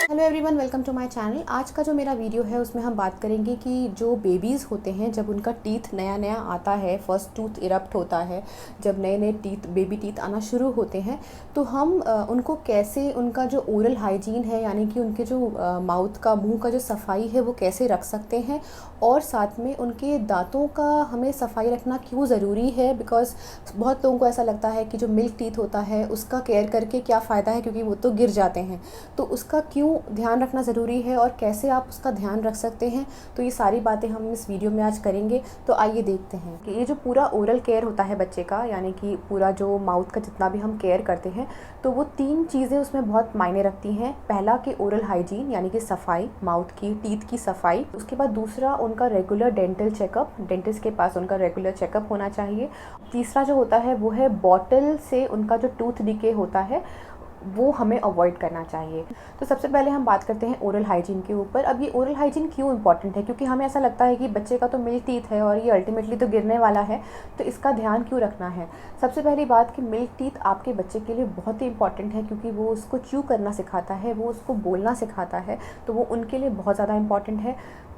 Hello everyone, welcome to my channel. आज का जो मेरा वीडियो है उसमें हम बात करेंगे कि जो बेबीज़ होते हैं जब उनका टीथ नया नया आता है, फर्स्ट टूथ इरप्ट होता है, जब नए नए टीथ बेबी टीथ आना शुरू होते हैं तो हम उनको कैसे उनका जो ओरल हाइजीन है यानी कि उनके जो माउथ का मुंह का जो सफाई है वो कैसे रख सकते हैं, और साथ में उनके दांतों का हमें सफाई रखना क्यों ज़रूरी है। बिकॉज़ बहुत लोगों को ऐसा लगता है कि जो मिल्क टीथ होता है उसका केयर करके क्या फ़ायदा है, क्योंकि वो तो गिर जाते हैं, तो उसका क्यों ध्यान रखना ज़रूरी है और कैसे आप उसका ध्यान रख सकते हैं। तो ये सारी बातें हम इस वीडियो में आज करेंगे। तो आइए देखते हैं कि ये जो पूरा ओरल केयर होता है बच्चे का, यानी कि पूरा जो माउथ का जितना भी हम केयर करते हैं, तो वो 3 चीज़ें उसमें बहुत मायने रखती हैं। पहला कि ओरल हाइजीन यानी कि सफाई, माउथ की टीथ की सफाई। उसके बाद दूसरा उनका रेगुलर डेंटल चेकअप, डेंटिस्ट के पास उनका रेगुलर चेकअप होना चाहिए। तीसरा जो होता है वो है बॉटल से उनका जो टूथ डिके होता है वो हमें अवॉइड करना चाहिए। तो सबसे पहले हम बात करते हैं ओरल हाइजीन के ऊपर। अब ये ओरल हाइजीन क्यों इंपॉर्टेंट है, क्योंकि हमें ऐसा लगता है कि बच्चे का तो मिल्क टीथ है और ये अल्टीमेटली तो गिरने वाला है, तो इसका ध्यान क्यों रखना है। सबसे पहली बात कि मिल्क टीथ आपके बच्चे के लिए बहुत ही इंपॉर्टेंट है, क्योंकि वो उसको च्यू करना सिखाता है, वो उसको बोलना सिखाता है, तो वो उनके लिए बहुत ज़्यादा इंपॉर्टेंट है।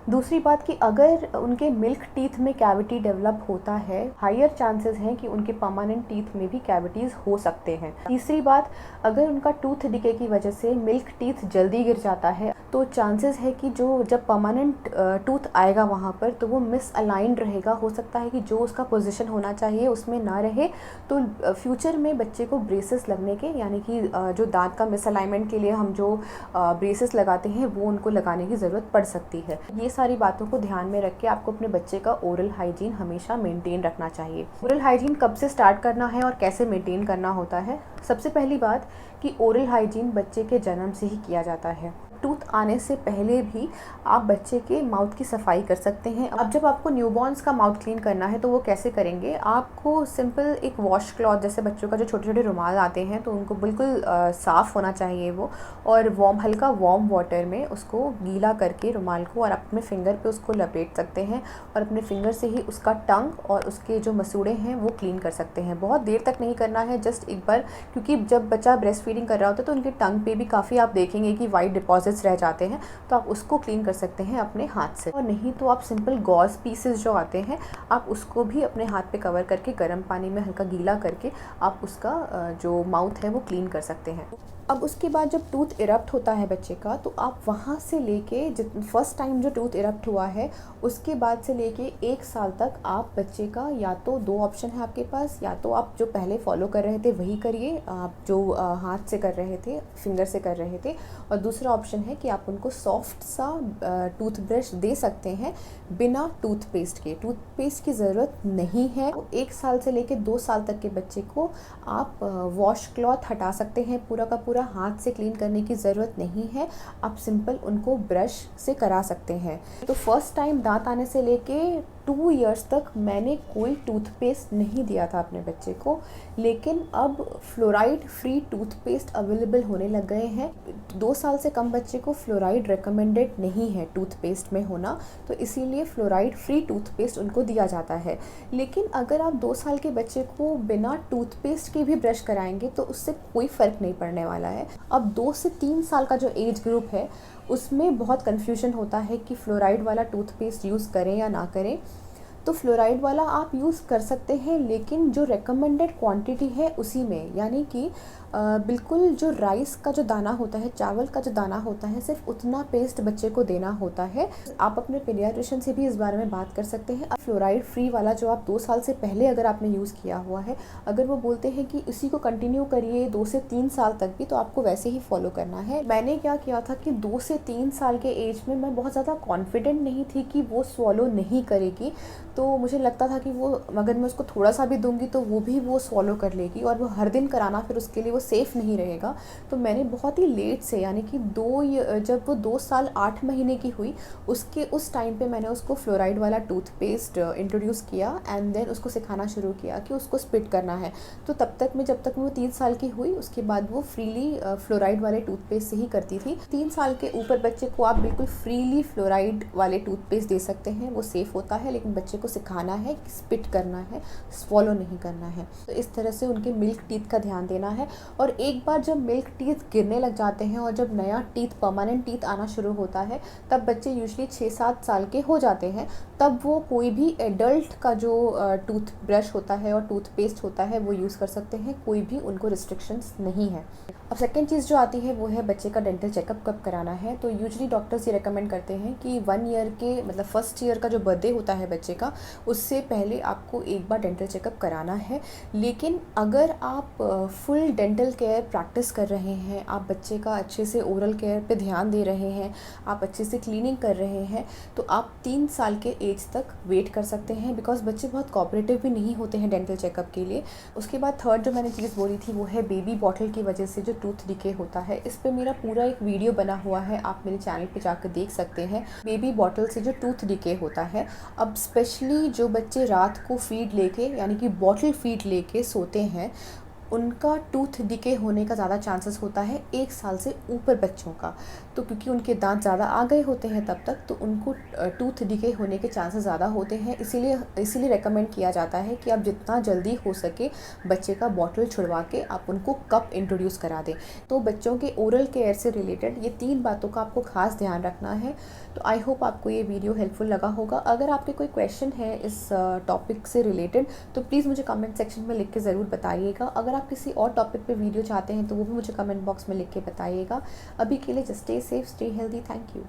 दूसरी बात कि अगर उनके मिल्क टीथ में कैविटी डेवलप होता है, हायर चांसेस हैं कि उनके परमानेंट टीथ में भी कैविटीज़ हो सकते हैं। तीसरी बात, अगर उनका टूथ डिके की वजह से मिल्क टीथ जल्दी गिर जाता है तो चांसेस है कि जो जब परमानेंट टूथ आएगा वहाँ पर तो वो मिसअलाइंड रहेगा। हो सकता है कि जो उसका पोजीशन होना चाहिए उसमें ना रहे, तो फ्यूचर में बच्चे को ब्रेसेस लगने के, यानी कि जो दांत का मिसअलाइनमेंट के लिए हम जो ब्रेसेस लगाते हैं वो उनको लगाने की ज़रूरत पड़ सकती है। ये सारी बातों को ध्यान में रख के आपको अपने बच्चे का ओरल हाइजीन हमेशा मेंटेन रखना चाहिए। ओरल हाइजीन कब से स्टार्ट करना है और कैसे मेंटेन करना होता है। सबसे पहली बात कि ओरल हाइजीन बच्चे के जन्म से ही किया जाता है। टूथ आने से पहले भी आप बच्चे के माउथ की सफाई कर सकते हैं। अब जब आपको न्यूबॉर्न्स का माउथ क्लीन करना है तो वो कैसे करेंगे, आपको सिंपल एक वॉश क्लॉथ, जैसे बच्चों का जो छोटे छोटे रुमाल आते हैं तो उनको बिल्कुल साफ़ होना चाहिए वो, और हल्का वार्म वाटर में उसको गीला करके रुमाल को और अपने फिंगर पे उसको लपेट सकते हैं, और अपने फिंगर से ही उसका टंग और उसके जो मसूड़े हैं वो क्लीन कर सकते हैं। बहुत देर तक नहीं करना है, जस्ट एक बार, क्योंकि जब बच्चा ब्रेस्ट फीडिंग कर रहा होता है तो उनके टंग पे भी काफ़ी आप देखेंगे कि वाइट डिपॉजिट्स रह जाते हैं, तो आप उसको क्लीन कर सकते हैं अपने हाथ से। और नहीं तो आप सिंपल गॉज पीसेस जो आते हैं आप उसको भी अपने हाथ पे कवर करके गर्म पानी में हल्का गीला करके आप उसका जो माउथ है वो क्लीन कर सकते हैं। अब उसके बाद जब टूथ इरप्ट होता है बच्चे का, तो आप वहाँ से लेके फर्स्ट टाइम जो टूथ इरप्ट हुआ है उसके बाद से लेके 1 साल तक आप बच्चे का, या तो 2 ऑप्शन है आपके पास, या तो आप जो पहले फॉलो कर रहे थे वही करिए, आप जो हाथ से कर रहे थे, फिंगर से कर रहे थे, और दूसरा ऑप्शन है कि आप उनको सॉफ्ट सा टूथ ब्रश दे सकते हैं बिना टूथपेस्ट के। टूथपेस्ट की ज़रूरत नहीं है। 1 साल से लेके 2 साल तक के बच्चे को आप वॉश क्लॉथ हटा सकते हैं, पूरा का पूरा हाथ से क्लीन करने की ज़रूरत नहीं है, आप सिंपल उनको ब्रश से करा सकते हैं। तो फर्स्ट टाइम दांत आने से लेके 2 इयर्स तक मैंने कोई टूथपेस्ट नहीं दिया था अपने बच्चे को, लेकिन अब फ्लोराइड फ्री टूथपेस्ट अवेलेबल होने लग गए हैं। 2 साल से कम बच्चे को फ्लोराइड रिकमेंडेड नहीं है टूथपेस्ट में होना, तो इसीलिए फ्लोराइड फ्री टूथपेस्ट उनको दिया जाता है। लेकिन अगर आप 2 साल के बच्चे को बिना टूथपेस्ट के भी ब्रश कराएंगे तो उससे कोई फ़र्क नहीं पड़ने वाला है। अब 2 से 3 साल का जो एज ग्रुप है उसमें बहुत कन्फ्यूजन होता है कि फ्लोराइड वाला टूथपेस्ट यूज़ करें या ना करें। तो फ्लोराइड वाला आप यूज़ कर सकते हैं, लेकिन जो रेकमेंडेड क्वांटिटी है उसी में, यानी कि बिल्कुल जो राइस का जो दाना होता है, चावल का जो दाना होता है, सिर्फ उतना पेस्ट बच्चे को देना होता है। आप अपने पीडियाट्रिशियन से भी इस बारे में बात कर सकते हैं। अब फ्लोराइड फ्री वाला जो आप 2 साल से पहले अगर आपने यूज़ किया हुआ है, अगर वो बोलते हैं कि इसी को कंटिन्यू करिए 2 से 3 साल तक भी, तो आपको वैसे ही फॉलो करना है। मैंने क्या किया था कि 2 से 3 साल के एज में मैं बहुत ज़्यादा कॉन्फिडेंट नहीं थी कि वो स्वॉलो नहीं करेगी, तो मुझे लगता था कि वो अगर मैं उसको थोड़ा सा भी दूंगी तो वो स्वॉलो कर लेगी, और वो हर दिन कराना फिर उसके लिए वो सेफ़ नहीं रहेगा। तो मैंने बहुत ही लेट से, यानी कि जब वो 2 साल 8 महीने की हुई उस टाइम पे मैंने उसको फ्लोराइड वाला टूथपेस्ट इंट्रोड्यूस किया, एंड देन उसको सिखाना शुरू किया कि उसको स्पिट करना है। तो तब तक मैं, जब तक वो 3 साल की हुई उसके बाद वो फ्रीली फ्लोराइड वाले टूथपेस्ट से ही करती थी। 3 साल के ऊपर बच्चे को आप बिल्कुल फ्रीली फ्लोराइड वाले टूथपेस्ट दे सकते हैं, वो सेफ़ होता है, लेकिन बच्चे को सिखाना है कि स्पिट करना है, स्वॉलो नहीं करना है। तो इस तरह से उनके मिल्क टीथ का ध्यान देना है। और एक बार जब मिल्क टीथ गिरने लग जाते हैं और जब नया टीथ परमानेंट टीथ आना शुरू होता है तब बच्चे यूजुअली 6-7 साल के हो जाते हैं। तब वो कोई भी एडल्ट का जो टूथ ब्रश होता है और टूथपेस्ट होता है वो यूज़ कर सकते हैं, कोई भी उनको रिस्ट्रिक्शंस नहीं है। अब सेकंड चीज़ जो आती है वो है बच्चे का डेंटल चेकअप कब कराना है। तो यूजुअली डॉक्टर्स ये रेकमेंड करते हैं कि 1 ईयर के मतलब फर्स्ट ईयर का जो बर्थडे होता है बच्चे का, उससे पहले आपको एक बार डेंटल चेकअप कराना है। लेकिन अगर आप फुल डेंटल केयर प्रैक्टिस कर रहे हैं, आप बच्चे का अच्छे से ओरल केयर पे ध्यान दे रहे हैं, आप अच्छे से क्लीनिंग कर रहे हैं, तो आप 3 साल के एज तक वेट कर सकते हैं, बिकॉज बच्चे बहुत कोऑपरेटिव भी नहीं होते हैं डेंटल चेकअप के लिए। उसके बाद थर्ड जो मैंने चीज़ बोली थी वो है बेबी बॉटल की वजह से जो टूथ डिके होता है। इस पे मेरा पूरा एक वीडियो बना हुआ है, आप मेरे चैनल पे जाकर देख सकते हैं, बेबी बॉटल से जो टूथ डिके होता है। अब स्पेशली जो बच्चे रात को फीड लेके यानी कि बॉटल फीड लेके सोते हैं, उनका टूथ डिके होने का ज़्यादा चांसेस होता है 1 साल से ऊपर बच्चों का। तो क्योंकि उनके दांत ज़्यादा आ गए होते हैं तब तक, तो उनको टूथ डिके होने के चांसेस ज़्यादा होते हैं। इसीलिए रेकमेंड किया जाता है कि आप जितना जल्दी हो सके बच्चे का बॉटल छुड़वा के आप उनको कप इंट्रोड्यूस करा दें। तो बच्चों के ओरल केयर से रिलेटेड ये 3 बातों का आपको खास ध्यान रखना है। तो आई होप आपको ये वीडियो हेल्पफुल लगा होगा। अगर आपके कोई क्वेश्चन है इस टॉपिक से रिलेटेड तो प्लीज़ मुझे कमेंट सेक्शन में लिख के ज़रूर बताइएगा। अगर आप किसी और टॉपिक पे वीडियो चाहते हैं तो वो भी मुझे कमेंट बॉक्स में लिख के बताइएगा। अभी के लिए just stay safe, stay healthy. Thank you.